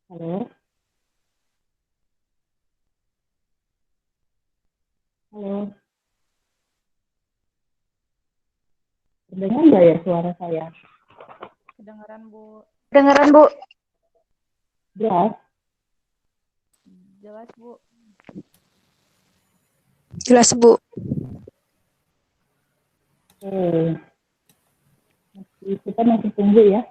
Halo, halo. Dengar nggak ya suara saya? Kedengeran Bu, Dengeran Bu, Jelas? jelas Bu. jelas Bu. Oke, kita masih tunggu ya.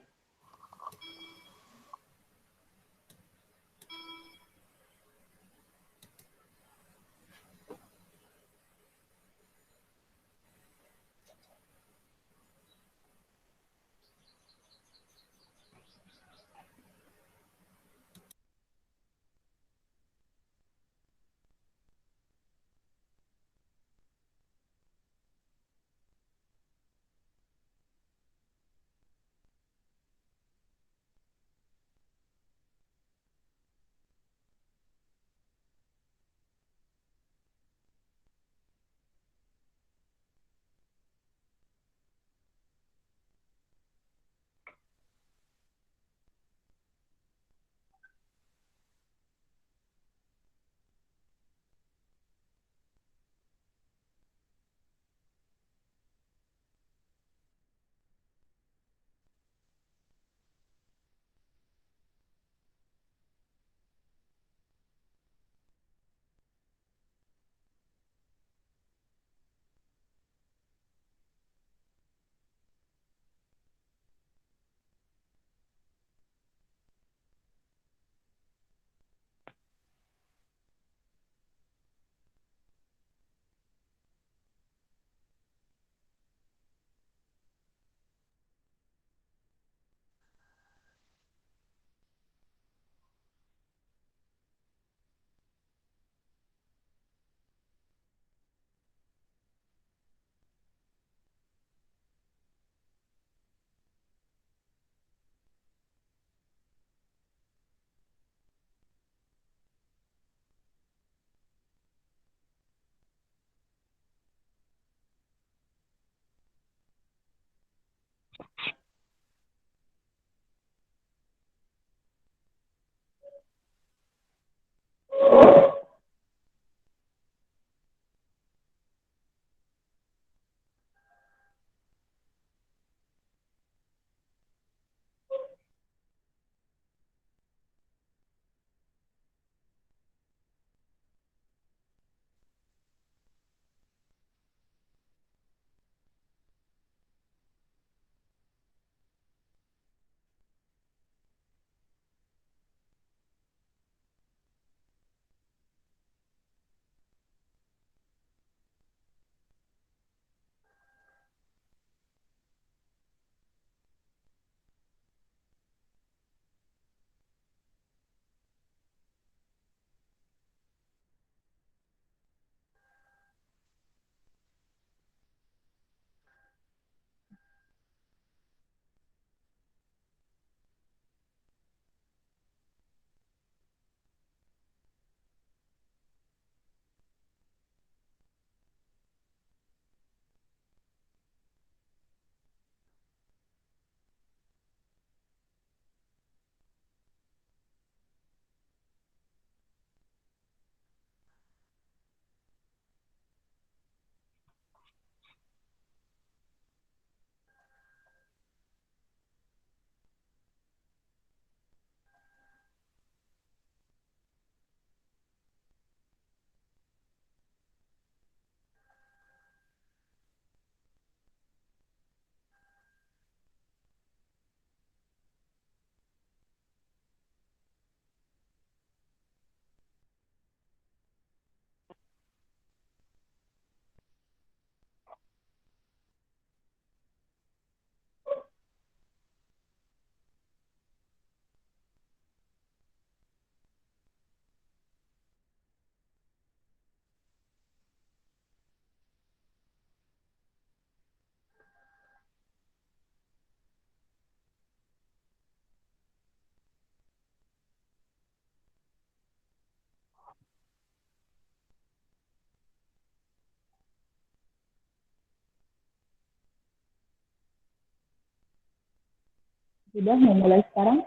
Sudah mau mulai sekarang?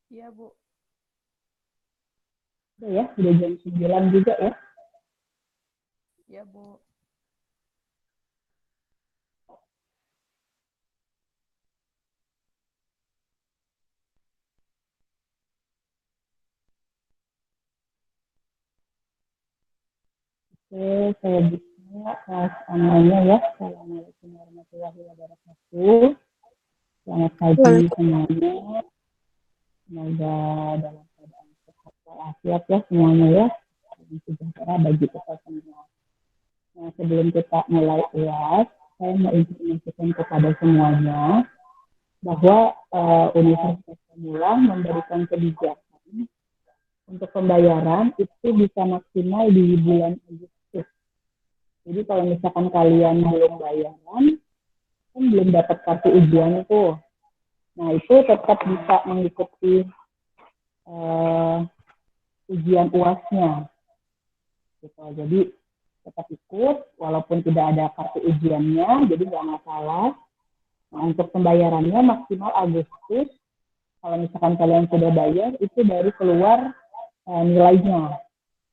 Iya, Bu. Udah ya, udah jam 9 juga ya. Iya, Bu. Oke, saya buka kelas online ya. Assalamualaikum warahmatullahi wabarakatuh. Selamat pagi semuanya. Semoga dalam keadaan sehat walafiat ya semuanya ya. Dan sejahtera bagi kita semua. Nah, sebelum kita mulai UAS, saya mau informasikan kepada semuanya bahwa Universitas Pamulang memberikan kebijakan untuk pembayaran itu bisa maksimal di bulan Agustus. Jadi kalau misalkan kalian belum bayaran, kan belum dapat kartu ujian itu. Nah itu tetap bisa mengikuti ujian UASnya. Gitu. Jadi tetap ikut walaupun tidak ada kartu ujiannya, jadi nggak masalah. Nah untuk pembayarannya maksimal Agustus. Kalau misalkan kalian sudah bayar, itu baru keluar nilainya.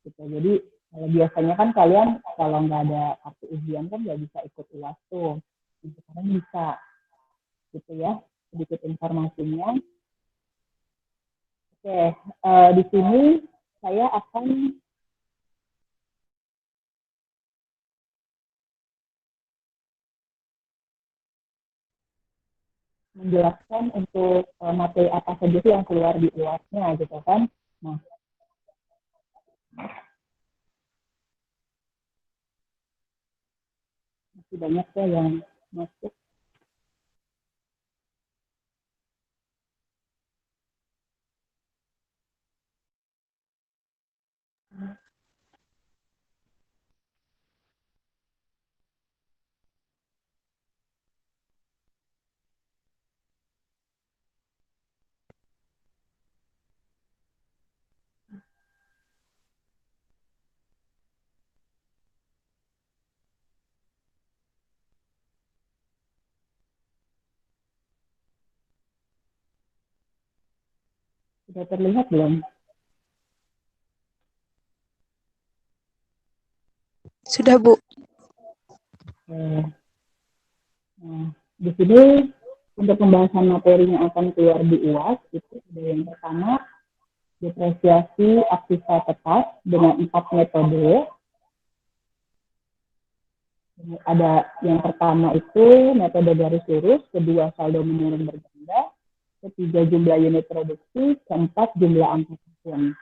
Gitu. Jadi kalau biasanya kan kalian kalau nggak ada kartu ujian kan nggak bisa ikut UAS tuh. Sekarang bisa, gitu ya. Sedikit informasinya. Oke, di sini saya akan menjelaskan untuk materi apa saja sih yang keluar di UAS-nya gitu kan. Nah, masih banyak ya yang masuk. Sudah terlihat belum? Sudah, Bu. Nah, di sini untuk pembahasan materi yang akan keluar di UAS itu ada yang pertama depresiasi aktiva tetap dengan 4 metode. Ada yang pertama itu metode garis lurus, kedua saldo menurun berganda, ketiga jumlah unit produksi, keempat jumlah angka tahun.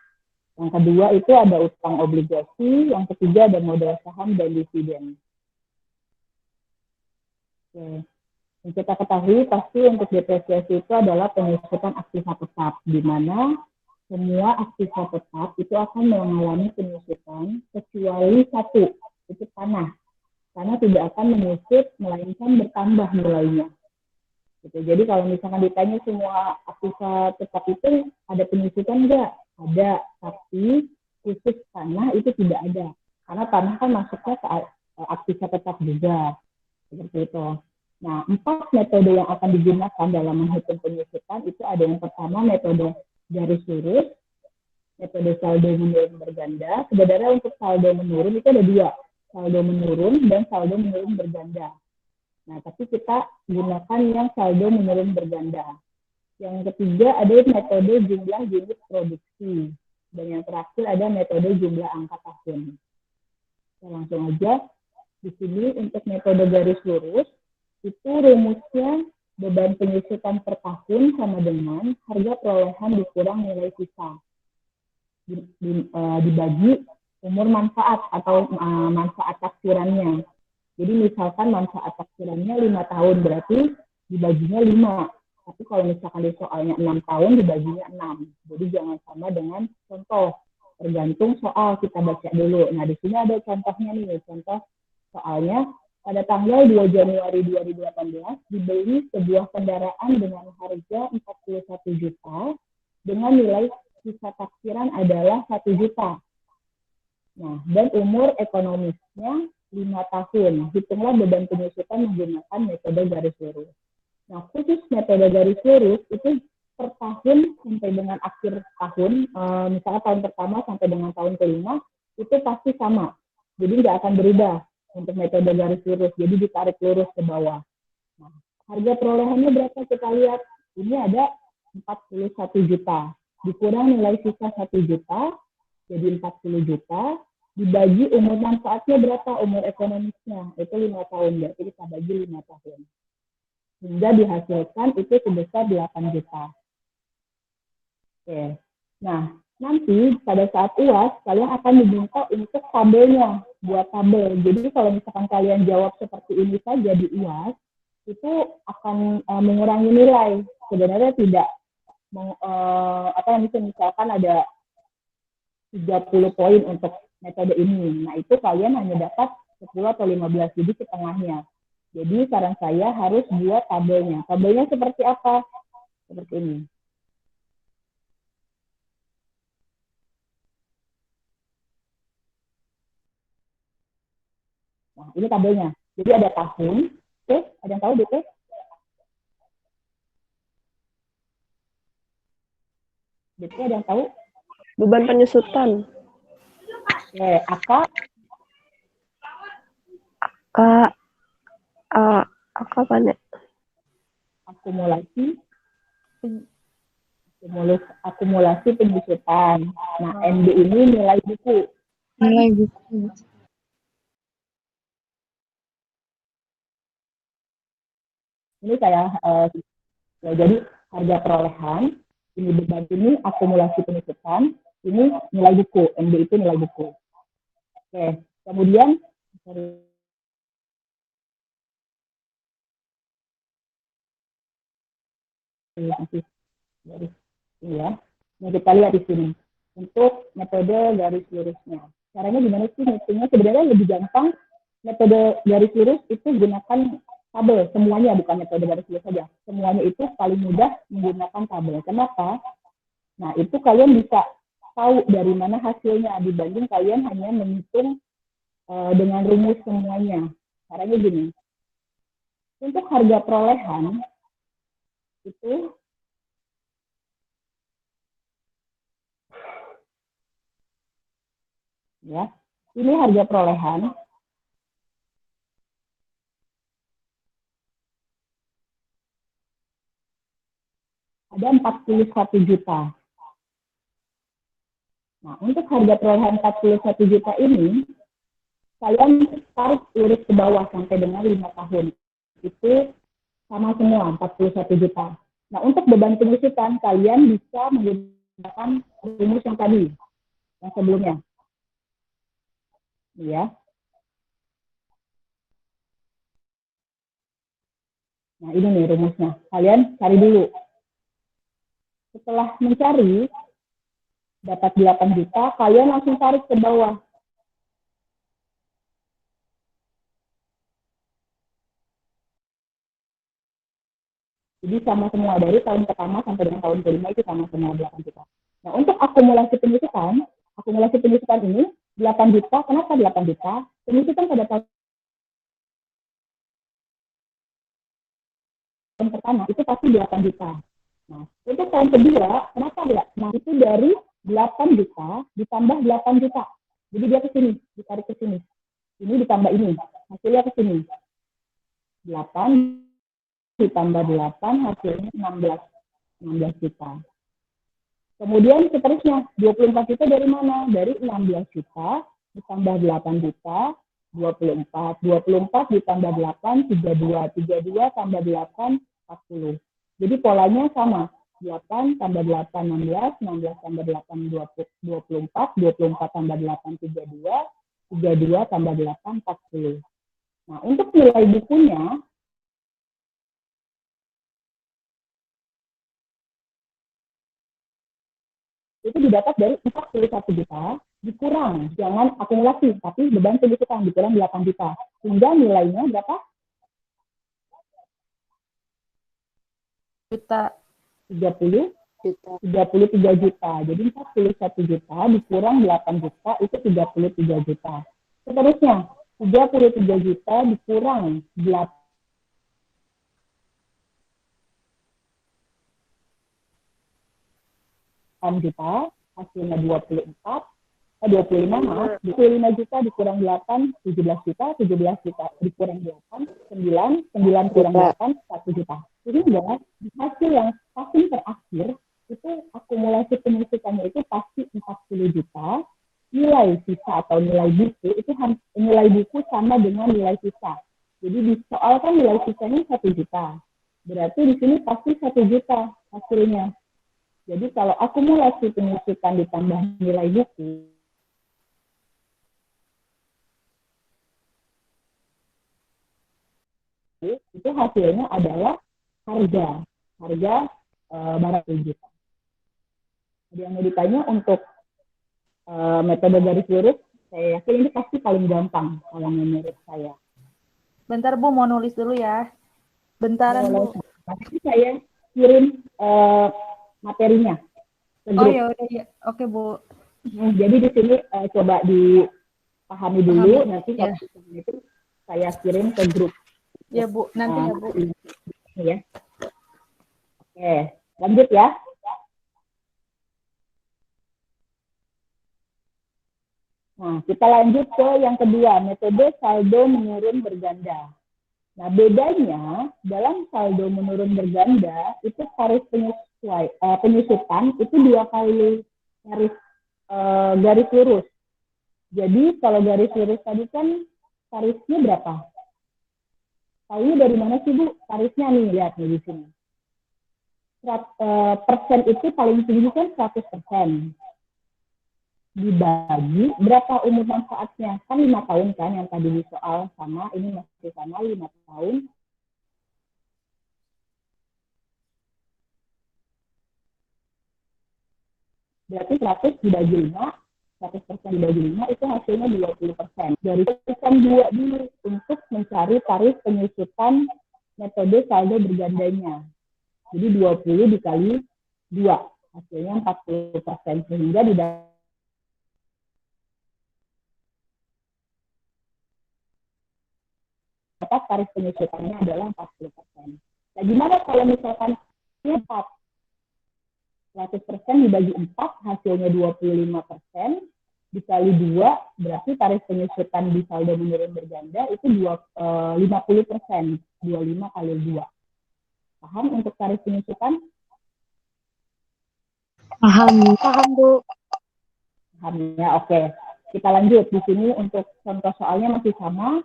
Yang kedua itu ada utang obligasi, yang ketiga ada modal saham dan dividen. Oke. Yang kita ketahui pasti untuk depresiasi itu adalah penyusutan aktiva tetap, di mana semua aktiva tetap itu akan mengalami penyusutan kecuali satu, itu tanah. Karena tidak akan menyusut, melainkan bertambah nilainya. Gitu. Jadi kalau misalkan ditanya semua aktiva tetap itu ada penyusutan enggak? Ada, tapi khusus tanah itu tidak ada. Karena tanah kan masuknya ke aktiva tetap juga. Seperti itu. Nah, 4 metode yang akan digunakan dalam menghitung penyusutan itu ada yang pertama metode garis lurus, metode saldo menurun berganda. Sebenarnya untuk saldo menurun itu ada dua, saldo menurun dan saldo menurun berganda. Nah, tapi kita gunakan yang saldo menurun berganda. Yang ketiga ada metode jumlah unit produksi. Dan yang terakhir ada metode jumlah angka tahun. Kita langsung aja. Di sini untuk metode garis lurus, itu rumusnya beban penyusutan per tahun sama dengan harga perolehan dikurang nilai sisa. Dibagi umur manfaat atau manfaat taksirannya. Jadi misalkan manfaat taksirannya 5 tahun, berarti dibaginya 5. Tapi kalau misalkan di soalnya 6 tahun, dibaginya 6. Jadi jangan sama dengan contoh. Tergantung soal, kita baca dulu. Nah, di sini ada contohnya nih. Contoh soalnya, pada tanggal 2 Januari 2018, dibeli sebuah kendaraan dengan harga 41 juta, dengan nilai sisa taksiran adalah 1 juta. Nah, dan umur ekonomisnya 5 tahun. Hitunglah beban penyusutan menggunakan metode garis lurus. Nah, khusus metode garis lurus itu per tahun sampai dengan akhir tahun, misalnya tahun pertama sampai dengan tahun kelima, itu pasti sama. Jadi nggak akan berubah untuk metode garis lurus. Jadi ditarik lurus ke bawah. Nah, harga perolehannya berapa kita lihat? Ini ada 41 juta. Dikurang nilai sisa 1 juta, jadi 40 juta. Dibagi umur manfaatnya berapa? Umur ekonomisnya. Itu 5 tahun. Berarti kita bagi 5 tahun. Hingga dihasilkan itu sebesar 8 juta. Oke. Nah, nanti pada saat UAS, kalian akan diminta untuk tabelnya, buat tabel. Jadi kalau misalkan kalian jawab seperti ini saja di UAS, itu akan mengurangi nilai. Sebenarnya tidak, misalkan ada 30 poin untuk metode ini. Nah, itu kalian hanya dapat 10 atau 15, jadi setengahnya. Jadi saran saya harus buat tabelnya. Tabelnya seperti apa? Seperti ini. Nah, ini tabelnya. Jadi ada tahun. Oke, ada yang tahu DP? DP ada yang tahu? Beban penyusutan. Oke, AK? Apa nih? Akumulasi penyusutan. Nah, NB ini nilai buku. Nilai buku. Ini saya jadi harga perolehan, ini beban, ini akumulasi penyusutan, ini nilai buku, NB itu nilai buku. Oke, kemudian ya, nah kita lihat di sini untuk metode garis lurusnya. Caranya gimana sih? Hitungnya sebenarnya lebih gampang. Metode garis lurus itu gunakan tabel semuanya, bukan metode garis lurus saja. Semuanya itu paling mudah menggunakan tabel. Kenapa? Nah, itu kalian bisa tahu dari mana hasilnya dibanding kalian hanya menghitung dengan rumus semuanya. Caranya gini. Untuk harga perolehan itu ya, ini harga perolehan. Ada 41 juta. Nah, untuk harga perolehan 41 juta ini, kalian tarik lurus ke bawah sampai dengan 5 tahun. Itu sama semua, 41 juta. Nah, untuk beban penyusutan, kalian bisa menggunakan rumus yang tadi, yang sebelumnya. Ya. Nah, ini nih rumusnya. Kalian cari dulu. Setelah mencari, dapat 8 juta, kalian langsung tarik ke bawah. Jadi sama semua, dari tahun pertama sampai dengan tahun kelima itu sama semua 8 juta. Nah, untuk akumulasi penyusutan ini 8 juta, kenapa 8 juta? Penyusutan pada tahun pertama itu pasti 8 juta. Nah, untuk tahun kedua, kenapa ya? Nah, itu dari 8 juta ditambah 8 juta. Jadi dia ke sini, ditarik ke sini. Ini ditambah ini, hasilnya ke sini. 8 ditambah 8, hasilnya 16 juta. Kemudian seterusnya, 24 juta dari mana? Dari 16 juta ditambah 8 juta, 24. 24 ditambah 8, 32. 32 tambah 8, 40. Jadi polanya sama. 8 tambah 8, 16. 16 tambah 8, 24. 24 tambah 8, 32. 32 tambah 8, 40. Nah, untuk nilai bukunya, itu didapat dari 41 juta, dikurang, jangan akumulasi, tapi beban penyusutan dikurang 8 juta. Sehingga nilainya berapa? Juta. 33 juta. Jadi 41 juta dikurang 8 juta, itu 33 juta. Seterusnya, 33 juta dikurang 8. juta, hasilnya 25 maaf, 25 juta dikurang 8, 17 juta, 17 juta dikurang 8, 9 kurang 8, 1 juta. Sehingga hasil yang tahun terakhir itu akumulasi penyusutannya itu pasti 40 juta, nilai sisa atau nilai buku itu nilai buku sama dengan nilai sisa. Jadi di soal kan nilai sisanya 1 juta. Berarti di sini pasti 1 juta hasilnya. Jadi kalau akumulasi penyusutan ditambah nilai buku, itu hasilnya adalah harga barang juta. Jadi yang mau ditanya untuk metode garis lurus, saya yakin ini pasti paling gampang kalau menurut saya. Bentar Bu, mau nulis dulu ya. Bentaran Bu. Nanti saya kirim materinya ke grup. Oh ya udah ya, oke Bu. Jadi di sini coba dipahami dulu, nanti kalau itu saya kirim ke grup. Ya Bu, nanti ya Bu. Ya. Oke, lanjut ya. Nah, kita lanjut ke yang kedua, metode saldo menurun berganda. Nah, bedanya dalam saldo menurun berganda itu tarif penyusutan itu 2 kali garis lurus. Jadi kalau garis lurus tadi kan tarifnya berapa? Tahu dari mana sih Bu? Tarifnya nih, lihat nih di sini. Persen itu paling tinggi kan 100%. Dibagi berapa umur manfaatnya? Kan 5 tahun kan yang tadi di soal, sama ini masih sama 5 tahun. Berarti 100 dibagi 5, 100% dibagi 5 itu hasilnya 20%. Dari persen 2 dulu untuk mencari tarif penyusutan metode saldo bergandanya. Jadi 20 dikali 2, hasilnya 40%. Sehingga di dapat tarif penyusutannya adalah 40%. Nah, gimana kalau misalkan 100% dibagi 4, hasilnya 25%, dikali 2, berarti tarif penyusutan di saldo menurun berganda itu 50%, 25 kali 2. Paham untuk tarif penyusutan? Paham Bu. Paham ya, oke. Kita lanjut. Di sini untuk contoh soalnya masih sama,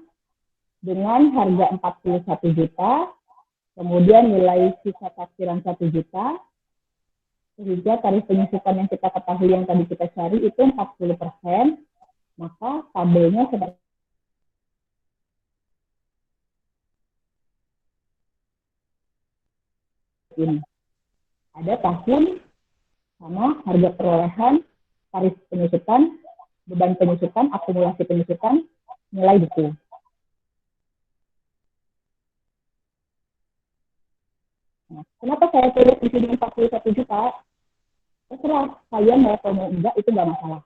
dengan harga 41 juta, kemudian nilai sisa taksiran 1 juta, sehingga tarif penyusutan yang kita ketahui yang tadi kita cari itu 40%, maka tabelnya seperti ini. Ada tahun sama harga perolehan, tarif penyusutan, beban penyusutan, akumulasi penyusutan, nilai buku. Nah, kenapa saya tulis di sini 41 juta? Terserah kalian mau atau enggak, itu nggak masalah.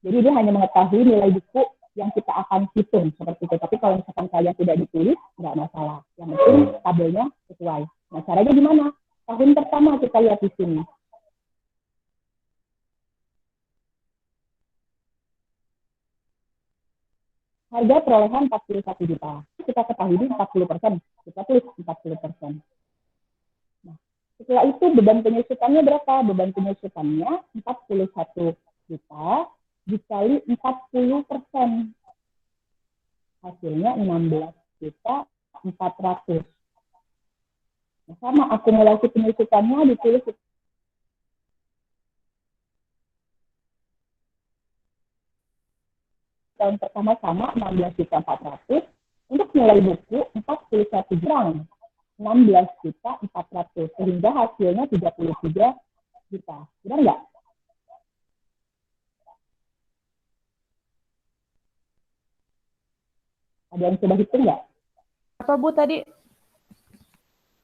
Jadi dia hanya mengetahui nilai buku yang kita akan hitung seperti itu. Tapi kalau misalkan kalian tidak ditulis, nggak masalah. Yang penting tabelnya sesuai. Nah, caranya gimana? Tahun pertama kita lihat di sini. Harga perolehan 41 juta. Kita ketahui 40%. Kita tulis 40%. Nah, setelah itu beban penyusutannya berapa? Beban penyusutannya 41 juta dikali 40%. Hasilnya 16 juta 400. Nah, sama akumulasi penyusutannya ditulis tahun pertama sama 16 juta 400. Untuk nilai buku 41 juta 16 juta 400. Sehingga hasilnya 33 juta. Benar nggak? Ada yang coba hitung nggak? Apa Bu tadi?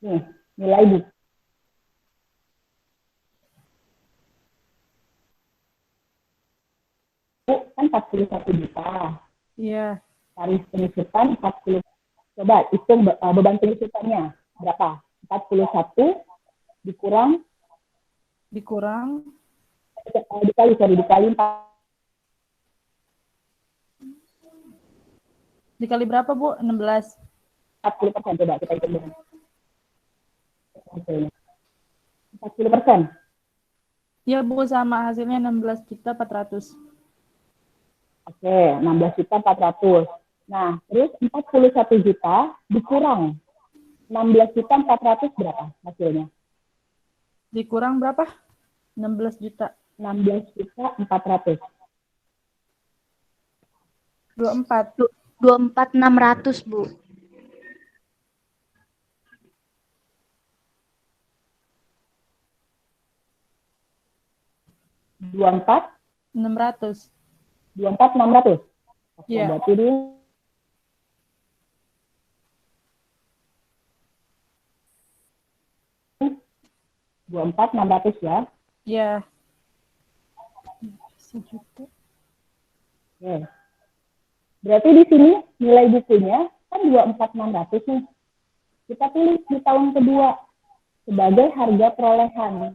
Nih, nilai buku. Kan 41 juta. Iya. Tarif penyusutan 40. Coba hitung beban penyusutannya berapa? 41 dikurang dikali 40%. Dikali berapa, Bu? 16. Coba kita hitung dulu. Hasilnya 40%. Iya, Bu, sama hasilnya 16.400.000. Oke, 16.400.000. Nah, terus 41 juta dikurang 16.400.000 berapa hasilnya? Dikurang berapa? 16 juta. 16.400.000. 24. 24.600, Bu. Dua empat 600. 600. Oke, Iya. berarti ini Rp 24.600 ya. Iya. Sejuta. Oke. Berarti di sini nilai bukunya kan 24.600 nih. Kita tulis di tahun kedua sebagai harga perolehan.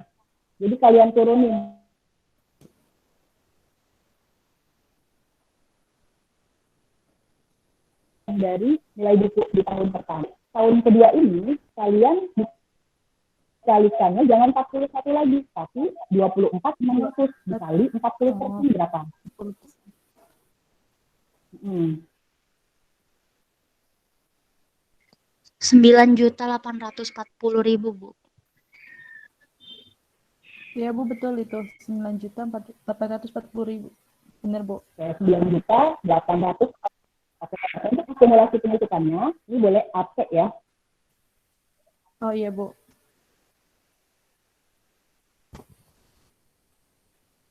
Jadi kalian turunin. Dari nilai buku di tahun pertama. Tahun kedua ini kalian dikalikannya jangan 41 lagi, tapi 24.600 dikali 40% berapa? 9.840.000, Bu. Iya, Bu, betul itu. 9.840.000. Benar, Bu. 9.800. Untuk akumulasi penyusutannya, ini boleh AP ya. Oh iya, Bu.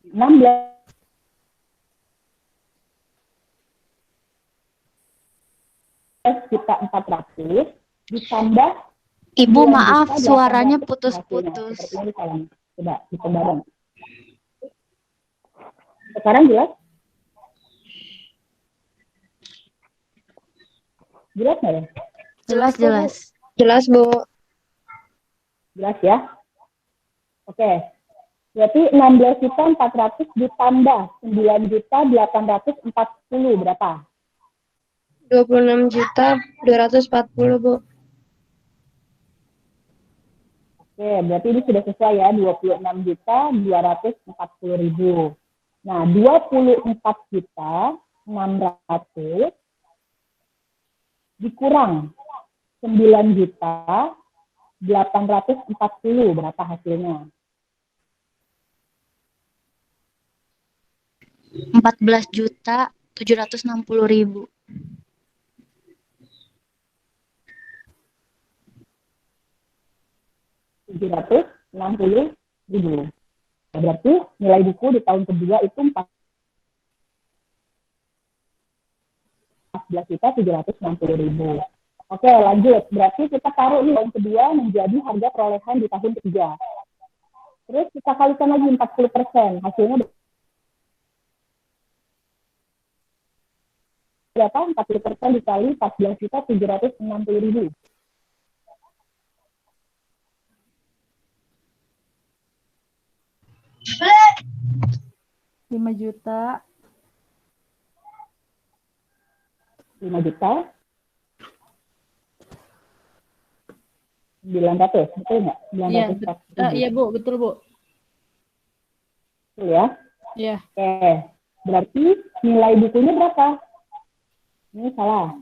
16.400.000 ditambah Ibu, maaf, suaranya putus-putus. Seperti ini coba hitung bareng. Sekarang jelas? Jelas nggak ya? Jelas. Jelas, Bu. Jelas ya? Oke. Berarti 16.400.000 ditambah 9.840.000 berapa? 26.240.000, Bu. Oke, berarti ini sudah sesuai ya, 26.240.000. Nah, 24.600.000 dikurang 9.840.000 berapa hasilnya? 14.760.000. 760.000. Berarti nilai buku di tahun kedua itu 14.760.000. Oke, lanjut. Berarti kita taruh nih tahun kedua menjadi harga perolehan di tahun ketiga. Terus kita kalikan lagi 40%. Hasilnya berapa? 40% dikali 14.760.000. 5 juta. 5 juta 900, betul nggak? 940.000. Iya, Bu, betul, Bu. Betul ya? Iya. Oke, berarti nilai bukunya berapa? Ini salah.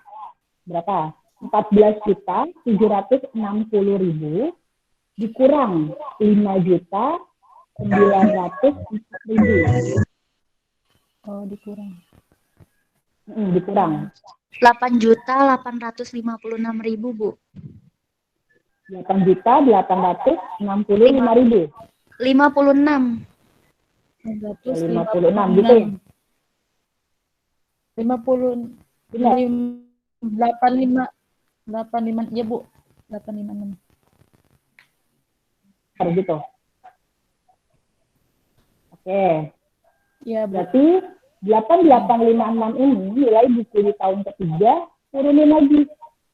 Berapa? 14.760.000 dikurang 5.904.000. Oh, dikurang. Dikurang. 8.856.000, Bu. 8.865.000. 56. 56 gitu ya? 50. Benar. 85 ya, Bu. 856. Harus gitu. Oke. Iya, Bu. Berarti 8.856 ini nilai buku di tahun ketiga turunin lagi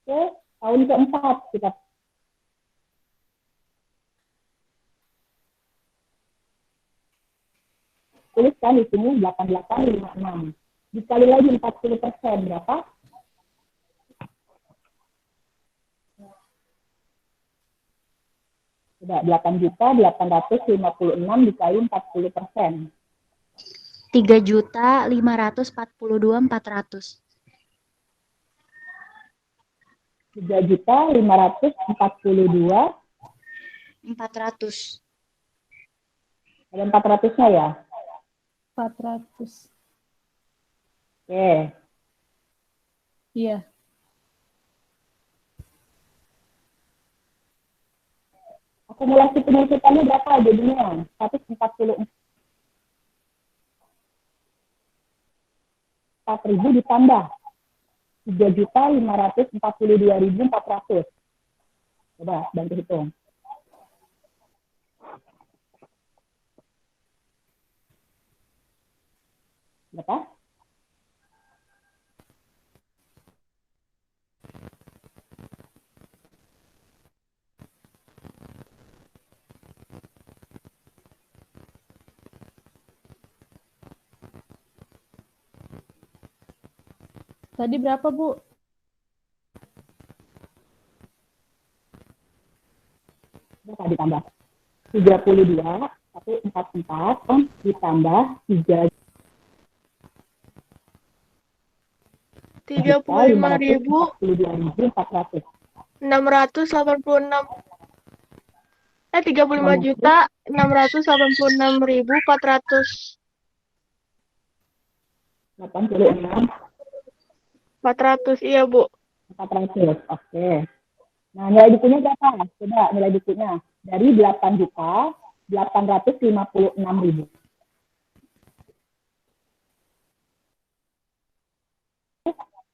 ke tahun keempat. Kita tuliskan di sini 8856. Dikali lagi 40%, berapa? Sudah, 8.856 dikali 40%. 3.542.400. 3.542. 400. Ada 400-nya ya? 400. Oke. Iya. Akumulasi penyuntikannya berapa jadinya? 144.000 ditambah 3.542.400. Coba bantu hitung. Berapa? Tadi berapa, Bu? Berapa ditambah? 32.144 kan ditambah 35.686 35.686.400 86. 400, iya Bu. 400. Oke. Nah, nilai bukunya berapa? Coba nilai bukunya. Dari 8.856.000.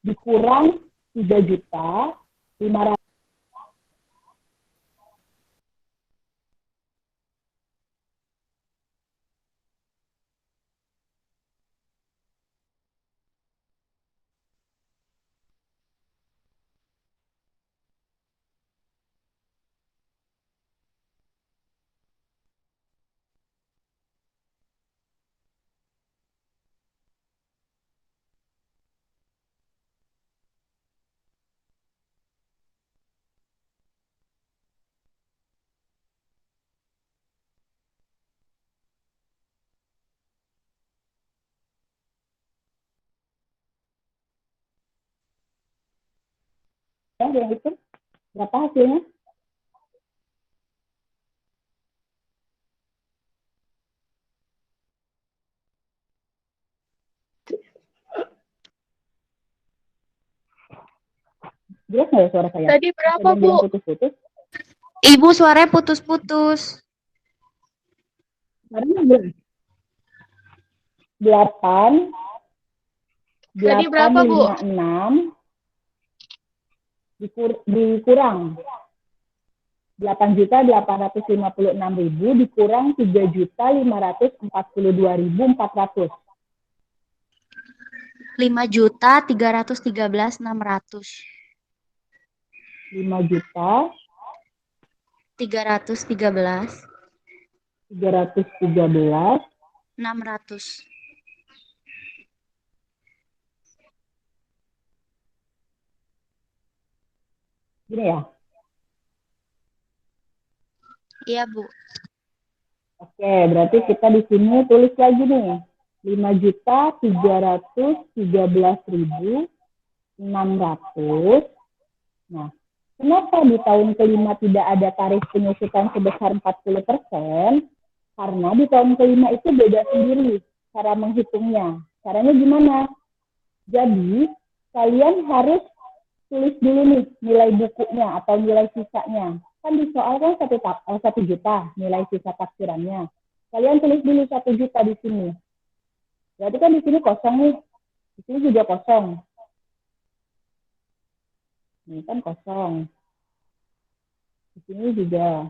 Dikurang 3.500. Yang itu berapa hasilnya? Jelas nggak ya suara saya? Tadi berapa, Saya bilang Bu? putus-putus. Ibu suaranya putus-putus. Suaranya jelas. 8, Tadi berapa, Bu? 856 dikurang 8.856.000 dikurang 3.542.400. 5.313.600. 5.313.600. 600. Gini ya. Iya, Bu. Oke, berarti kita di sini tulis lagi nih. 5.313.600. Nah, kenapa di tahun kelima tidak ada tarif penyusutan sebesar 40%? Karena di tahun kelima itu beda sendiri cara menghitungnya. Caranya gimana? Jadi, kalian harus tulis dulu nih nilai bukunya atau nilai sisanya. Kan di soal kan 1 juta nilai sisa taksirannya. Kalian tulis dulu 1 juta di sini. Berarti kan di sini kosong nih. Di sini juga kosong. Ini kan kosong. Di sini juga.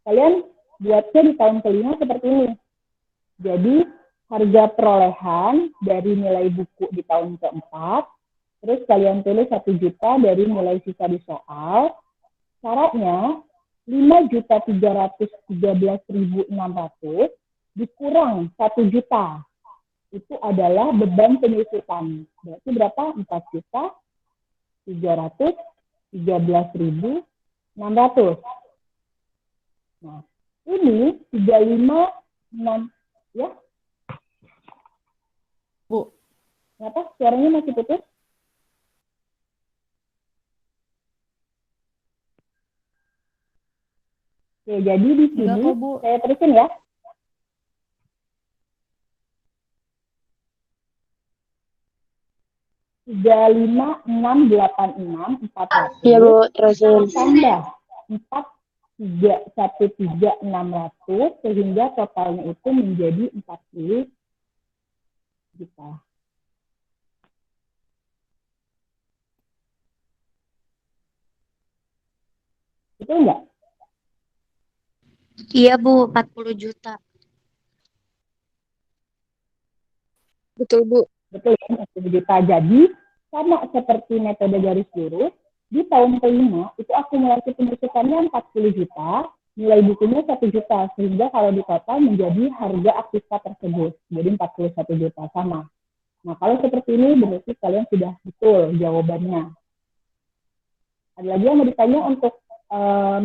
Kalian buatnya di tahun kelima seperti ini. Jadi harga perolehan dari nilai buku di tahun keempat, terus kalian tulis 1 juta dari nilai sisa di soal. Caranya 5.313.600 dikurang 1 juta. Itu adalah beban penyusutan. Berarti berapa? 4.313.600. Nah, ini 356 ya. Bu. Kenapa suaranya masih putus? Oke, jadi di Enggak sini kok, Bu. saya terusin ya. Tiga lima enam delapan enam empat ratus Iya, Bu. Terusin. tambah 4.313.600 sehingga totalnya itu menjadi 40 juta. Betul nggak? Iya, Bu, 40 juta. Betul, Bu. Betul ya, 40 juta. Jadi, sama seperti metode garis lurus, di tahun kelima itu akumulasi penyusutannya 40 juta, nilai bukunya 1 juta, sehingga kalau di total menjadi harga aktiva tersebut. Jadi 41 juta sama. Nah, kalau seperti ini, berarti kalian sudah betul jawabannya. Ada lagi yang mau ditanya untuk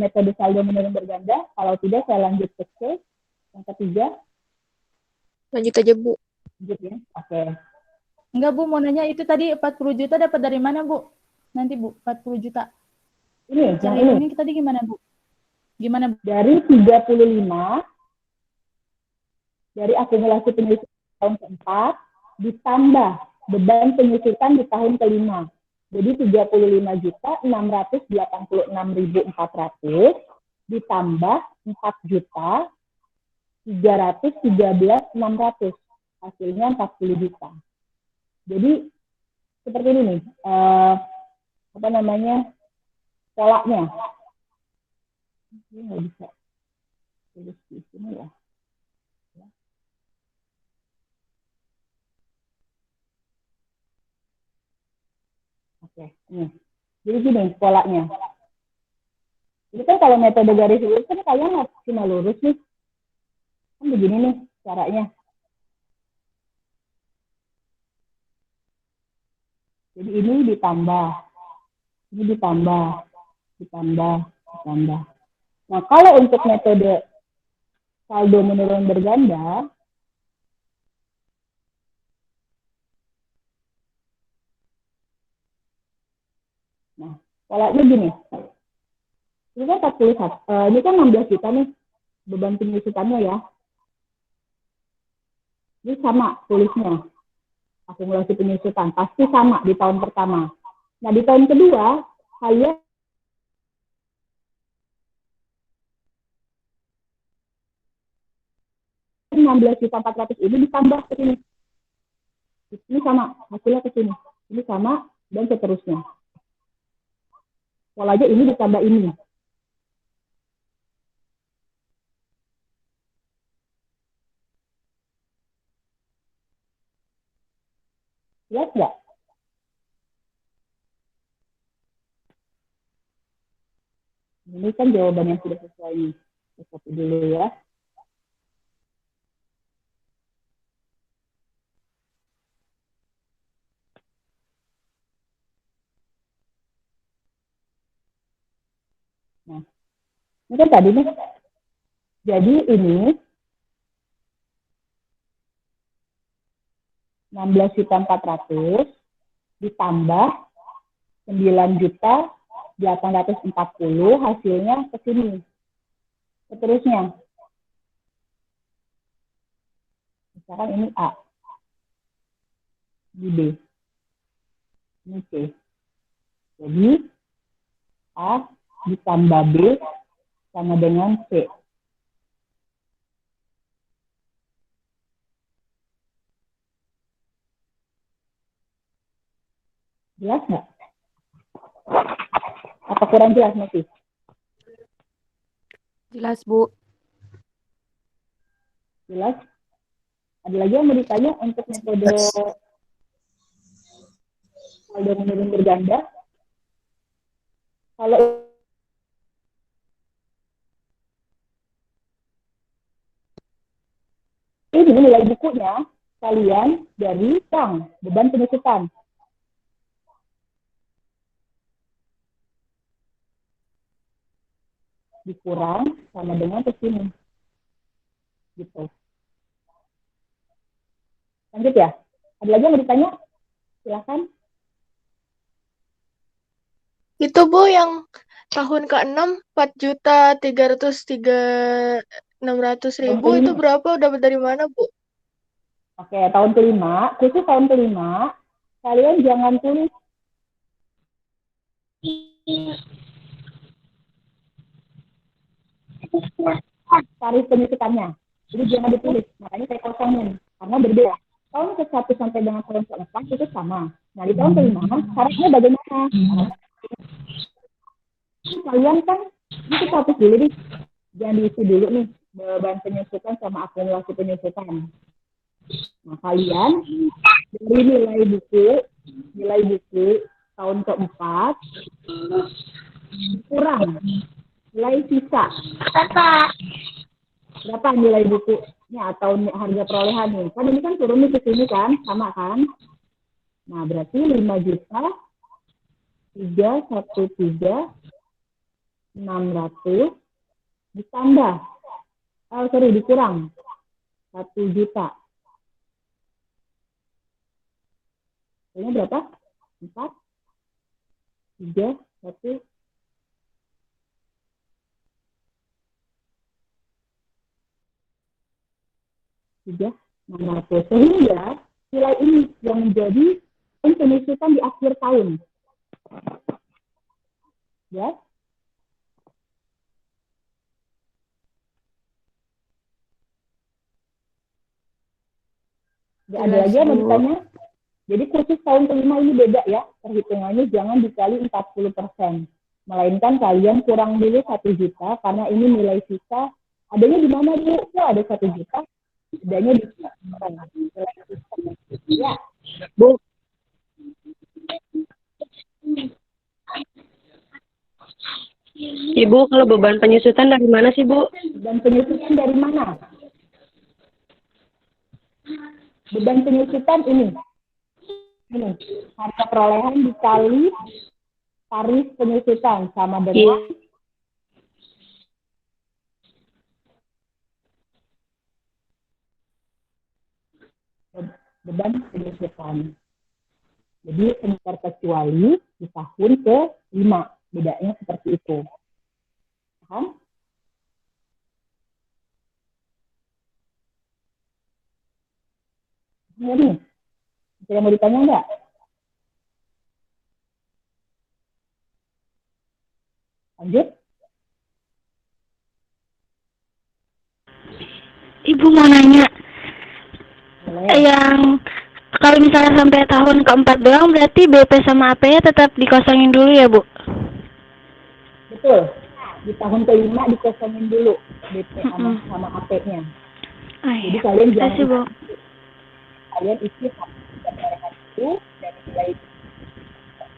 metode saldo menurun berganda? Kalau tidak, saya lanjut ke C. Yang ketiga. Lanjut aja, Bu. Lanjut ya. Oke. Enggak, Bu, mau nanya itu tadi 40 juta dapat dari mana, Bu? Nanti, Bu, 40 juta. Ini, Cari yang ini. ini tadi gimana, Bu? Gimana, Bu? Dari 35, dari akumulasi penyusutan tahun keempat, ditambah beban penyusutan di tahun kelima. Jadi 35.686.400 ditambah 4.313.600. Hasilnya 40 juta. Jadi seperti ini nih, apa namanya, polanya. Ini nggak bisa tulis di sini ya. Oke, nih. Jadi gini polanya. Ini kan kalau metode garis lurus kan kalian cuma lurus nih. Kan begini nih caranya. Jadi ini ditambah, ditambah. Nah, kalau untuk metode saldo menurun berganda, nah, polanya gini. Ini kan 41, ini kan 16 juta nih, beban penyusutannya ya. Ini sama tulisnya, akumulasi penyusutan, pasti sama di tahun pertama. Nah, di tahun kedua, kalian Rp16.400.000 ini ditambah ke sini. Ini sama, hasilnya ke sini. Ini sama, dan seterusnya. Polanya ini ditambah ini. Lihat nggak? Ini kan jawaban yang sudah sesuai nih. Kita copy dulu ya. Nah, ini kan tadi nih. Jadi ini 16.400.000 ditambah 9.840 hasilnya ke sini. Seterusnya. Misalkan ini A. Ini B. Ini C. Jadi A ditambah B sama dengan C. Jelas nggak? Apa kurang jelas masih? Jelas, Bu. Jelas? Ada lagi yang mau ditanya untuk metode saldo menurun berganda? Kalau Ini nilai bukunya kalian dari bank, beban penyusutan. Dikurang sama dengan ke sini. Gitu. Lanjut ya. Ada lagi yang mau ditanya? Silakan. Itu Bu yang tahun ke-6 4.303.600.000 itu berapa? Dapat dari mana Bu? Oke, tahun kelima, khusus tahun kelima, kalian jangan tulis tarif penyusutannya. Jadi jangan ditulis, makanya saya kosongin, karena berbeda. Tahun ke-1 sampai dengan tahun ke-4 itu sama. Nah, di tahun kelima, syaratnya bagaimana? Kalian kan, itu satu dulu nih, jangan diisi dulu nih, beban penyusutan sama akumulasi penyusutan. Nah, kalian dari nilai buku tahun ke-4 kurang nilai sisa. Berapa nilai bukunya atau harga perolehan nih? Kan ini kan turun ke sini kan, sama kan? Nah, berarti 5 juta 313.600 ditambah, dikurang 1 juta. Ini berapa? 4, 3, 1, 3.600. Sehingga nilai ini yang menjadi penyusutan di akhir tahun. Ya. Ada lagi yang mau ditanya? Jadi khusus tahun kelima ini beda ya, perhitungannya jangan dikali 40%. Melainkan kalian kurang dulu 1 juta, karena ini nilai sisa. Adanya di mana Bu? Ya, ada 1 juta. Adanya di nilai sisa. Ya. Bu. Ibu, kalau beban penyusutan dari mana sih, Bu? Beban penyusutan dari mana? Beban penyusutan ini. Ini, harga perolehan dikali tarif penyusutan sama dengan beban penyusutan. Jadi terkecuali di tahun ke-5, bedanya seperti itu. Paham? Ya nih, ada yang mau ditanya nggak? Lanjut. Ibu mau nanya, Boleh. yang kalau misalnya sampai tahun ke-4 doang, berarti BP sama AP-nya tetap dikosongin dulu ya, Bu? Betul. Di tahun ke-5 dikosongin dulu BP sama AP-nya. Jadi kalian jangan Bu. Kalian isi itu dari nilai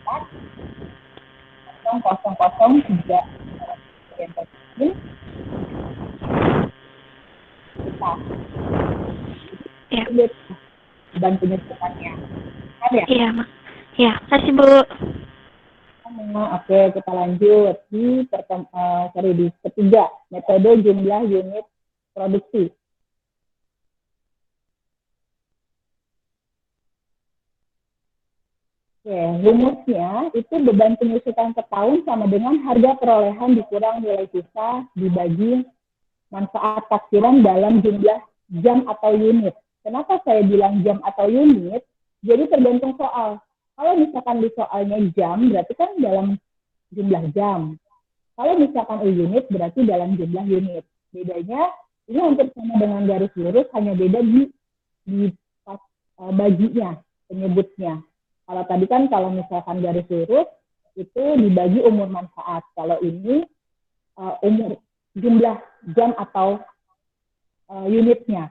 4 0,003 yang terkecil kita lihat beban penyusutannya. Kan ya? Iya, Mak. Ya, kasih Bu. Oke, kita lanjut di ketiga, metode jumlah unit produksi. Oke, rumusnya itu beban penyusutan setahun sama dengan harga perolehan dikurang nilai sisa dibagi manfaat taksiran dalam jumlah jam atau unit. Kenapa saya bilang jam atau unit? Jadi tergantung soal. Kalau misalkan di soalnya jam, berarti kan dalam jumlah jam. Kalau misalkan unit, berarti dalam jumlah unit. Bedanya, ini hampir sama dengan garis lurus, hanya beda di baginya, penyebutnya. Kalau tadi kan kalau misalkan garis lurus, itu dibagi umur manfaat. Kalau ini umur jumlah jam atau unitnya.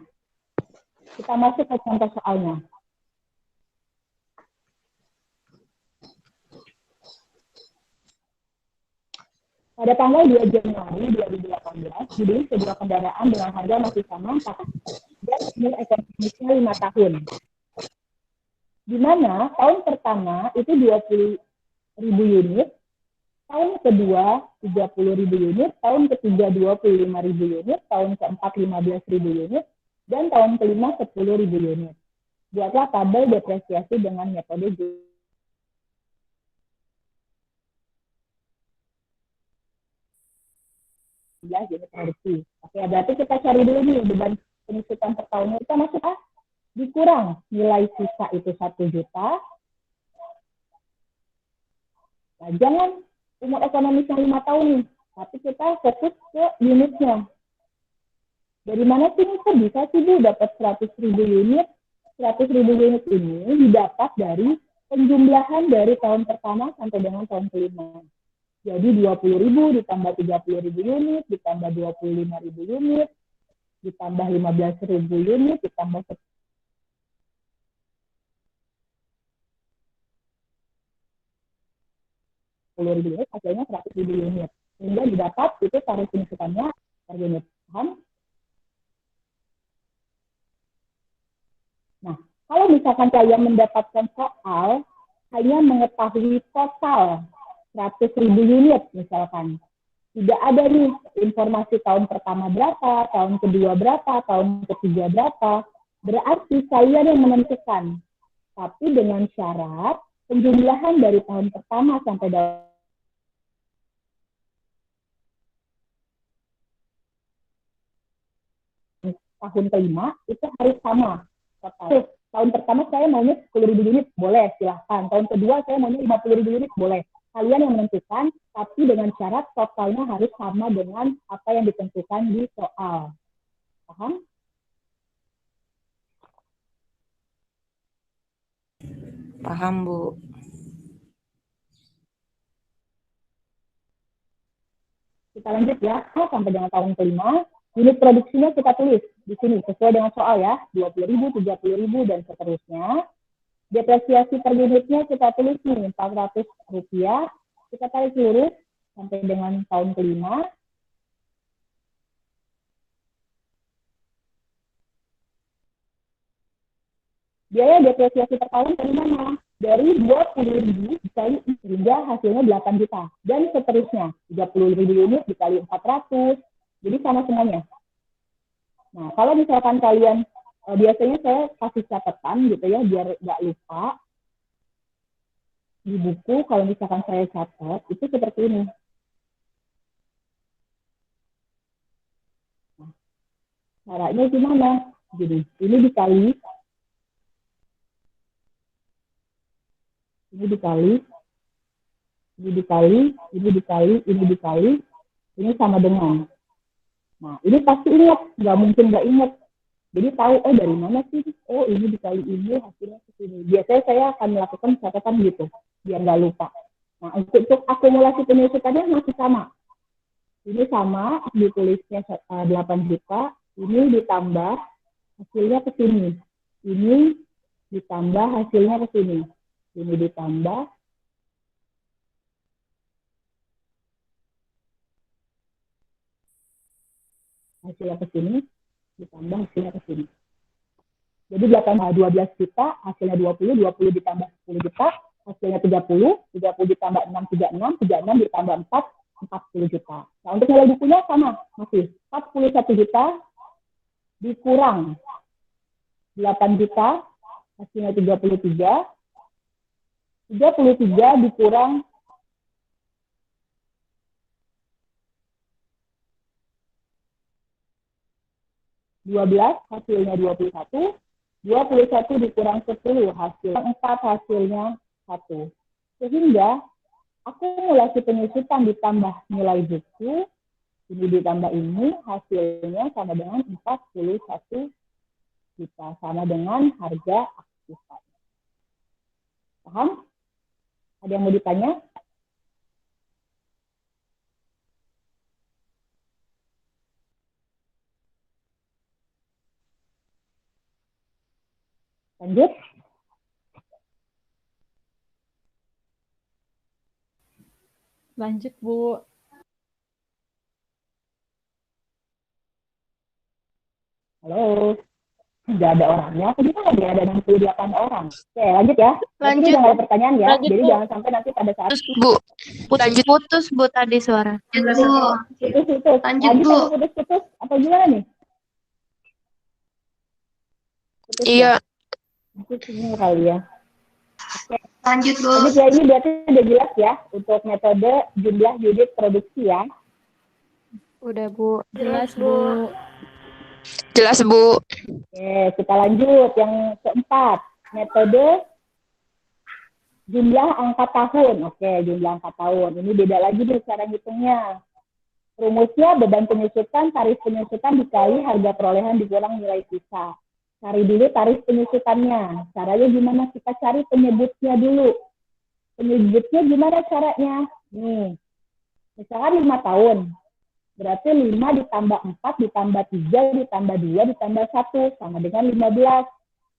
Kita masuk ke contoh soalnya. Pada tanggal 2 Januari 2018, dibeli sebuah kendaraan dengan harga masih sama dan umur ekonomisnya 5 tahun. Di mana tahun pertama itu 20.000 unit, tahun kedua 30.000 unit, tahun ketiga 25.000 unit, tahun keempat 15.000 unit, dan tahun kelima 10.000 unit. Buatlah tabel depresiasi dengan metode jumlah unit produksi. Oke, berarti kita cari dulu nih beban penyusutan per tahunnya itu masuk dikurang nilai sisa itu 1 juta. Nah, jangan umur ekonomisnya 5 tahun nih, tapi kita fokus ke unitnya. Dari mana sih kok bisa sih Bu dapat 100.000 unit? 100.000 unit ini didapat dari penjumlahan dari tahun pertama sampai dengan tahun kelima. Jadi 20.000 ditambah 30.000 unit, ditambah 25.000 unit, ditambah 15.000 unit, ditambah 10.000 unit, hasilnya 100.000 unit. Sehingga didapat itu tarif penyusutannya per unit. Paham? Nah, kalau misalkan kalian mendapatkan soal hanya mengetahui total 100.000 unit misalkan, tidak ada nih informasi tahun pertama berapa, tahun kedua berapa, tahun ketiga berapa, berarti kalian yang menentukan. Tapi dengan syarat penjumlahan dari tahun pertama sampai tahun kelima itu harus sama total. Tahun pertama saya maunya 10.000 unit, boleh silahkan. Tahun kedua saya maunya 50.000 unit, boleh. Kalian yang menentukan, tapi dengan syarat totalnya harus sama dengan apa yang ditentukan di soal. Paham? Paham, Bu. Kita lanjut ya, sampai dengan tahun kelima, unit produksinya kita tulis di sini, sesuai dengan soal ya, 20.000, 30.000, dan seterusnya. Depresiasi per unitnya kita tulis nih, Rp400, kita tarik lurus sampai dengan tahun kelima. Biaya depresiasi per tahun dari mana? Dari 20.000 dikali hingga hasilnya 8 juta. Dan seterusnya, 30.000 unit dikali 400. Jadi sama semuanya. Nah, kalau misalkan kalian, biasanya saya kasih catatan gitu ya, biar nggak lupa. Di buku, kalau misalkan saya catat, itu seperti ini. Nah, caranya gimana? Jadi, ini dikali, ini dikali, ini dikali, ini dikali, ini dikali, ini sama dengan. Nah, ini pasti ingat, nggak mungkin nggak ingat. Jadi tahu, oh dari mana sih? Oh ini dikali ini, hasilnya kesini. Biasanya saya akan melakukan catatan gitu, biar nggak lupa. Nah, untuk akumulasi penyusutannya masih sama. Ini sama, ditulisnya 8 juta, ini ditambah hasilnya ke sini. Ini ditambah hasilnya ke sini. Ini ditambah hasilnya ke sini, ditambah hasilnya ke sini. Jadi 12 juta, hasilnya 20, 20 ditambah 10 juta, hasilnya 30, 30 ditambah 6, 36, 36 ditambah 4, 40 juta. Nah, untuk nilai bukunya sama, masih 41 juta dikurang 8 juta, hasilnya 33, 33 dikurang 12, hasilnya 21, 21 dikurang 10, hasil 4, hasilnya 1. Sehingga akumulasi penyusutan ditambah nilai buku, ini ditambah ini, hasilnya sama dengan 41 juta, sama dengan harga aktifan. Paham? Ada yang mau ditanya? Lanjut. Lanjut, Bu. Halo. nggak ada orangnya, gimana dia ada 68 orang? Oke, lanjut ya. Nanti Lanjut. udah nggak ada pertanyaan ya, Lanjut, jadi Bu. jangan sampai nanti pada saat Bu. Lanjut. Putus, Bu, tadi suara. putus-putus. Lanjut, Lanjut Bu. apa putus-putus? Apa gimana nih? Putus Iya. ya? Putus ini kali ya. Oke, Lanjut, Bu. lanjut ya, ini berarti udah jelas ya untuk metode jumlah unit produksi ya. Udah, Bu. Jelas, Bu. Jelas, Bu. Oke, kita lanjut yang keempat, metode jumlah angka tahun. Oke, jumlah angka tahun. Ini beda lagi nih cara hitungnya. Rumusnya beban penyusutan, tarif penyusutan dikali harga perolehan dikurang nilai sisa. Cari dulu tarif penyusutannya. Caranya gimana? Kita cari penyebutnya dulu. Penyebutnya gimana caranya? Nih, misalkan 5 tahun. Berarti 5 ditambah 4 ditambah 3 ditambah 2 ditambah 1 sama dengan 15.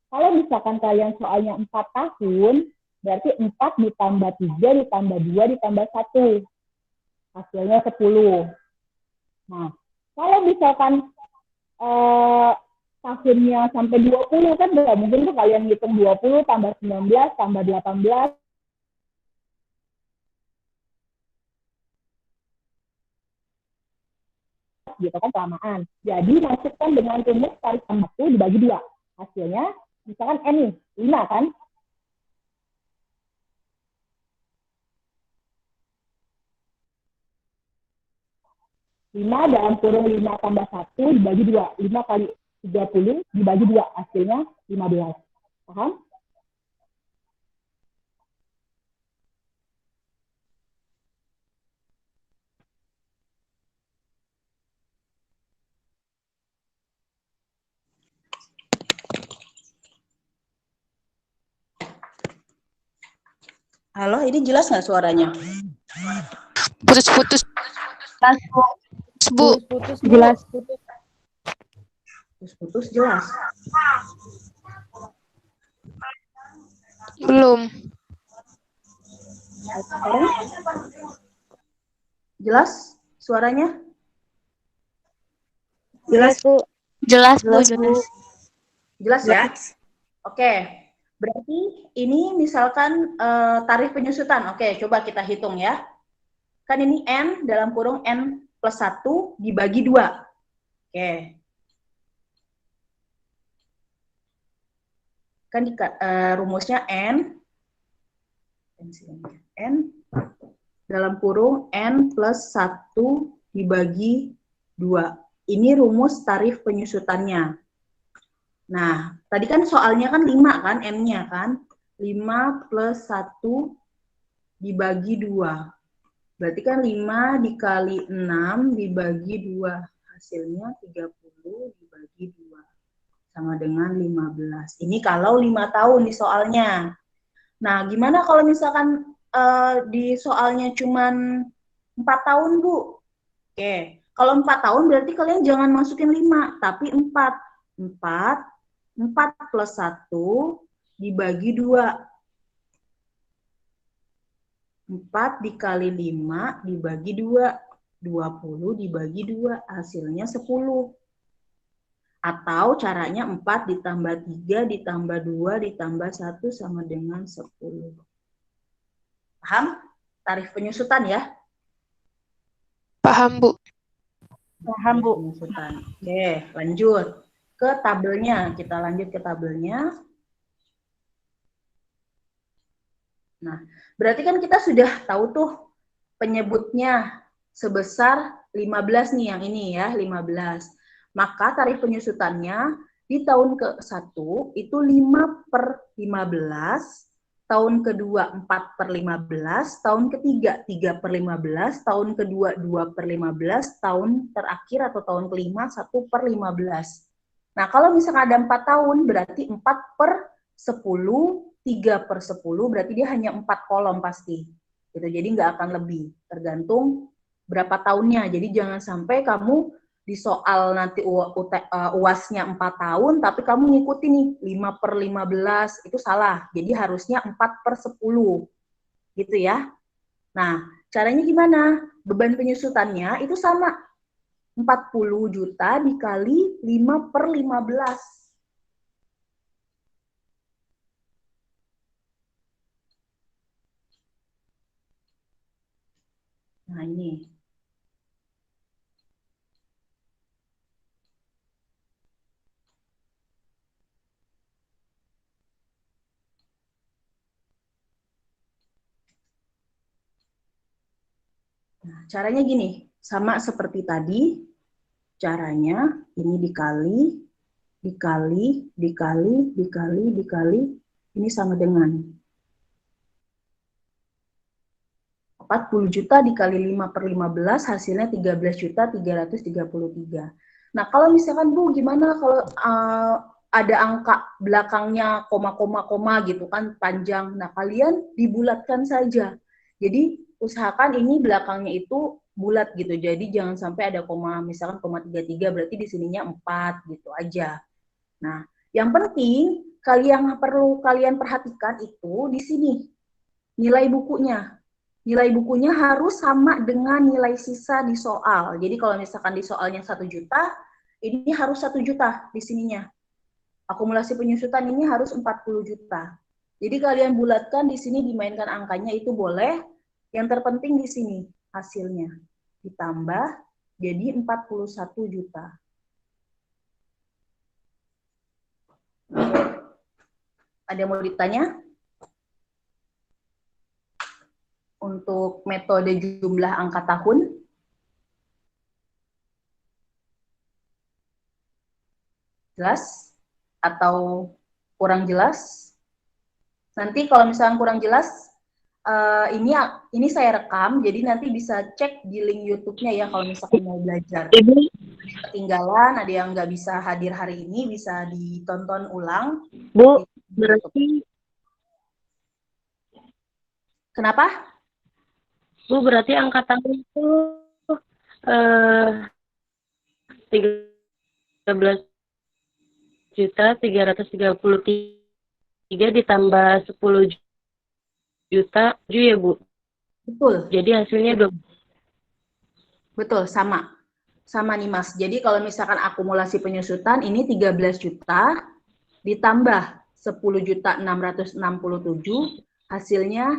Kalau misalkan kalian soalnya 4 tahun, berarti 4 ditambah 3 ditambah 2 ditambah 1. Hasilnya 10. Nah, kalau misalkan tahunnya sampai 20 kan nggak mungkin tuh kalian ngitung 20 tambah 19 tambah 18. Gitu kan kelamaan. Jadi masukkan dengan rumus tarif tambah 1 dibagi 2. Hasilnya misalkan N nih, 5 kan? Lima dalam kurung 5 tambah 1 dibagi 2. 5 kali 30 dibagi 2. Hasilnya 15. Paham? Halo, ini jelas nggak suaranya? Putus-putus. Jelas, Bu. Bu. Putus, Bu. Jelas. Putus. Putus-putus jelas. Belum. Sekarang jelas suaranya? Jelas, Bu. Jelas, Bu. Jelas. Jelas ya? Oke. Berarti ini misalkan tarif penyusutan. Oke, coba kita hitung ya. Kan ini N dalam kurung N plus 1 dibagi 2. Oke. Kan rumusnya N dalam kurung N plus 1 dibagi 2. Ini rumus tarif penyusutannya. Nah, tadi kan soalnya kan 5 kan, N-nya kan. 5 plus 1 dibagi 2. Berarti kan 5 dikali 6 dibagi 2. Hasilnya 30 dibagi 2. Sama dengan 15. Ini kalau 5 tahun di soalnya. Nah, gimana kalau misalkan di soalnya cuman 4 tahun, Bu? Oke, kalau 4 tahun berarti kalian jangan masukin 5, tapi 4. 4 plus 1 dibagi 2. 4 dikali 5 dibagi 2. 20 dibagi 2. Hasilnya 10. Atau caranya 4 ditambah 3 ditambah 2 ditambah 1 sama dengan 10. Paham? Tarif penyusutan ya? Paham, Bu. Paham, Bu. Penyusutan. Oke, lanjut ke tabelnya. Kita lanjut ke tabelnya. Nah, berarti kan kita sudah tahu tuh penyebutnya sebesar 15 nih, yang ini ya, 15. Maka tarif penyusutannya di tahun ke-1 itu 5/15, tahun kedua 4/15, tahun ketiga 3/15, tahun kedua 2/15, tahun terakhir atau tahun kelima 1/15. Nah, kalau misalkan ada 4 tahun, berarti 4/10, 3/10, berarti dia hanya 4 kolom pasti. Gitu. Jadi nggak akan lebih, tergantung berapa tahunnya. Jadi jangan sampai kamu di soal nanti UASnya 4 tahun, tapi kamu ngikutin nih 5/15, itu salah. Jadi harusnya 4/10, gitu ya. Nah, caranya gimana? Beban penyusutannya itu sama. 40 juta dikali 5/15. Nah, ini. Nah, caranya gini, sama seperti tadi, caranya ini dikali, ini sama dengan 40 juta dikali 5/15, hasilnya 13.333. Nah, kalau misalkan Bu, gimana kalau ada angka belakangnya koma gitu kan, panjang. Nah, kalian dibulatkan saja. Jadi, usahakan ini belakangnya itu bulat gitu. Jadi, jangan sampai ada koma, misalkan 0,33, berarti di sininya 4 gitu aja. Nah, yang penting yang perlu kalian perhatikan itu di sini, nilai bukunya. Nilai bukunya harus sama dengan nilai sisa di soal. Jadi kalau misalkan di soalnya 1 juta, ini harus 1 juta di sininya. Akumulasi penyusutan ini harus 40 juta. Jadi kalian bulatkan di sini, dimainkan angkanya itu boleh. Yang terpenting di sini hasilnya. Ditambah jadi 41 juta. Ada yang mau ditanya? Untuk metode jumlah angka tahun. Jelas? Atau kurang jelas? Nanti kalau misalnya kurang jelas, ini saya rekam, jadi nanti bisa cek di link YouTube-nya ya kalau misalkan mau belajar. Ibu, Ketinggalan, ada yang nggak bisa hadir hari ini, bisa ditonton ulang. Bu, berarti Kenapa? Bu berarti angka tahun itu 13.333 ditambah 10 juta 7 ya Bu. Betul. Jadi hasilnya 12. Betul, sama. Sama nih Mas. Jadi kalau misalkan akumulasi penyusutan ini 13 juta ditambah 10.667, hasilnya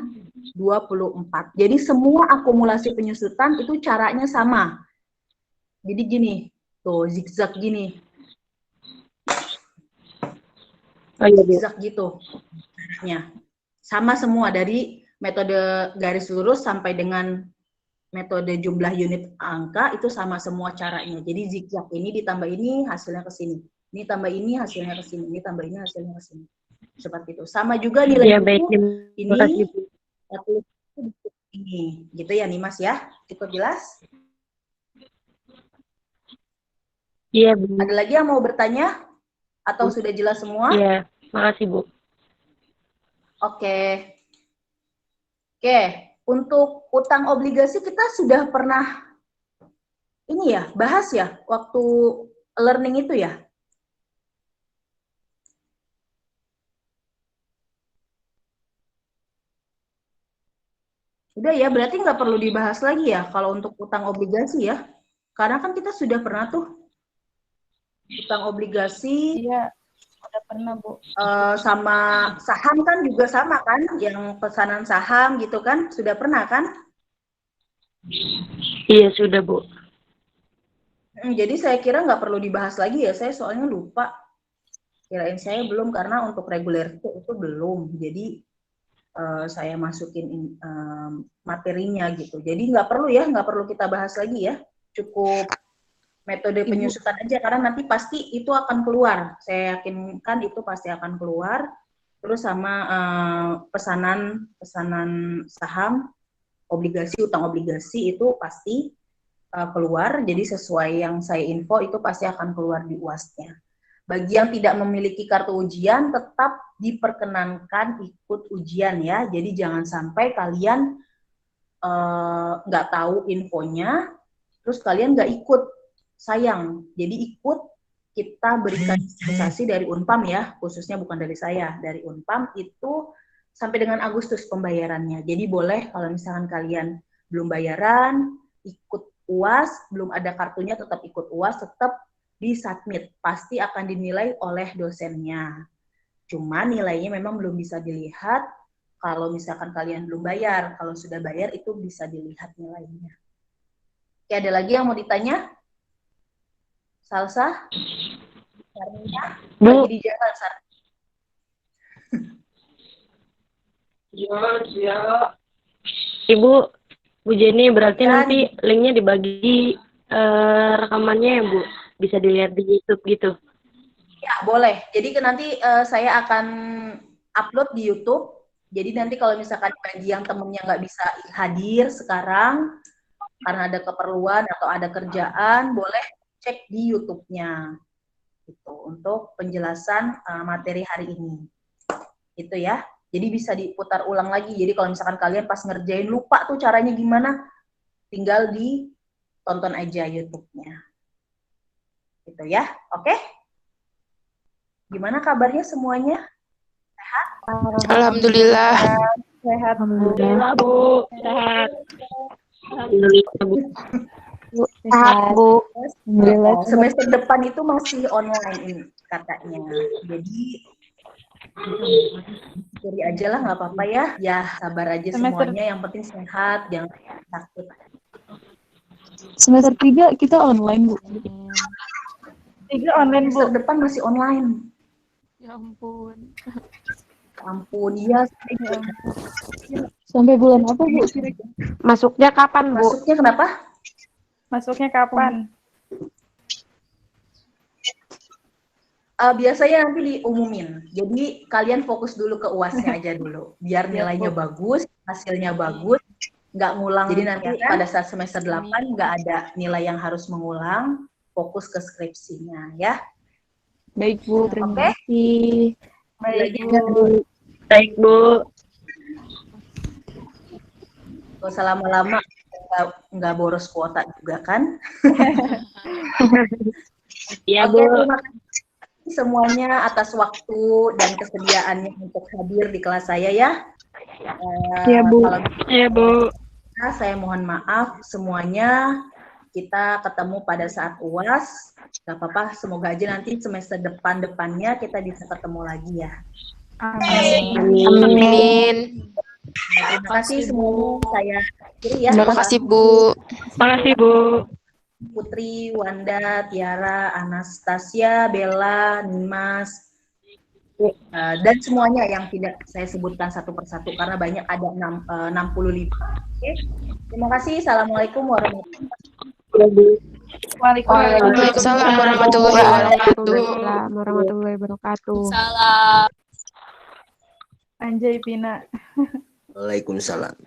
24. Jadi semua akumulasi penyusutan itu caranya sama. Jadi gini, tuh zigzag gini. Oh iya, Bu. Zigzag gitu. Caranya. Sama semua dari metode garis lurus sampai dengan metode jumlah unit angka itu sama semua caranya. Jadi zigzag ini ditambah ini hasilnya ke sini. Ini tambah ini hasilnya ke sini. Ini tambah ini hasilnya ke sini. Seperti itu. Sama juga nilai Ya, baik. buku Terima kasih, Bu. ini. Gitu ya nih Mas ya. Cukup jelas? Iya, Bu. Ada lagi yang mau bertanya? Atau sudah jelas semua? Iya, makasih, Bu. Oke. Oke, untuk utang obligasi kita sudah pernah ini ya, bahas ya waktu learning itu ya. Udah ya, berarti nggak perlu dibahas lagi ya kalau untuk utang obligasi ya. Karena kan kita sudah pernah tuh utang obligasi. Iya, udah pernah Bu. Sama saham kan juga sama kan, yang pesanan saham gitu kan, sudah pernah kan? Iya, sudah, Bu. Jadi saya kira nggak perlu dibahas lagi ya, saya soalnya lupa. Kirain saya belum, karena untuk reguler itu belum. Jadi saya masukin materinya gitu. Jadi nggak perlu ya, nggak perlu kita bahas lagi ya. Cukup metode penyusutan aja, karena nanti pasti itu akan keluar. Saya yakinkan itu pasti akan keluar. Terus sama pesanan saham, obligasi, utang obligasi itu pasti keluar. Jadi sesuai yang saya info itu pasti akan keluar di UAS-nya. Bagi yang tidak memiliki kartu ujian, tetap diperkenankan ikut ujian ya. Jadi jangan sampai kalian nggak tahu infonya, terus kalian nggak ikut. Sayang. Jadi ikut, kita berikan dispensasi dari Unpam ya, khususnya bukan dari saya, dari Unpam itu sampai dengan Agustus pembayarannya. Jadi boleh kalau misalkan kalian belum bayaran, ikut UAS, belum ada kartunya tetap ikut UAS, tetap di-submit. Pasti akan dinilai oleh dosennya. Cuma nilainya memang belum bisa dilihat kalau misalkan kalian belum bayar. Kalau sudah bayar itu bisa dilihat nilainya. Oke, ada lagi yang mau ditanya? Salsa? Sarina? Bu. Lagi di jalan, Sar. Ibu, Bu Jenny, berarti Ya, nanti linknya dibagi rekamannya ya, Bu? Bisa dilihat di YouTube gitu. Ya, boleh. Jadi nanti saya akan upload di YouTube. Jadi nanti kalau misalkan bagi yang temennya nggak bisa hadir sekarang, karena ada keperluan atau ada kerjaan, boleh cek di YouTube-nya. Gitu, untuk penjelasan materi hari ini. Itu ya. Jadi bisa diputar ulang lagi. Jadi kalau misalkan kalian pas ngerjain lupa tuh caranya gimana, tinggal ditonton aja YouTube-nya. Gitu ya. Oke? Gimana kabarnya semuanya? Sehat? Alhamdulillah. Sehat, Bu. Alhamdulillah, Bu. Sehat. Alhamdulillah, Bu. Sehat, Bu. Alhamdulillah. Semester depan itu masih online ini katanya. Jadi curi aja lah, nggak apa-apa ya. Ya sabar aja Semester- semuanya. Yang penting sehat, jangan sakit. Semester 3 kita online, Bu. 3 online, Bu. Semester depan masih online. Ya ampun. Ampun, iya. Sampai bulan apa, Bu? Masuknya kapan, Bu? Masuknya kenapa? Masuknya kapan? Biasanya nanti diumumin. Jadi kalian fokus dulu ke UAS-nya aja dulu. Biar nilainya bagus, hasilnya bagus, nggak ngulang. Jadi nanti pada saat semester 8 nggak ada nilai yang harus mengulang, fokus ke skripsinya ya. Baik, Bu. Terima Oke. kasih. Baik, Belajarnya Bu. Baik, Bu. Gak usah lama-lama, nggak boros kuota juga kan. Iya, Oke, Bu. terima kasih semuanya atas waktu dan kesediaannya untuk hadir di kelas saya ya. Iya, Bu. Kalau Iya, Bu. bisa, saya mohon maaf semuanya. Kita ketemu pada saat UAS. Gak apa-apa, semoga aja nanti semester depannya kita bisa ketemu lagi ya. Amin. Amin. Terima kasih semuanya. Saya akhiri ya. Terima kasih, Bu. Makasih, Bu. Putri, Wanda, Tiara, Anastasia, Bella, Nimas, dan semuanya yang tidak saya sebutkan satu persatu karena banyak, ada 65. Oke. Terima kasih. Assalamualaikum warahmatullahi wabarakatuh. Waalaikumsalam warahmatullahi wabarakatuh. Waalaikumsalam warahmatullahi wabarakatuh. Salam. Anjay, Pina. Waalaikumsalam.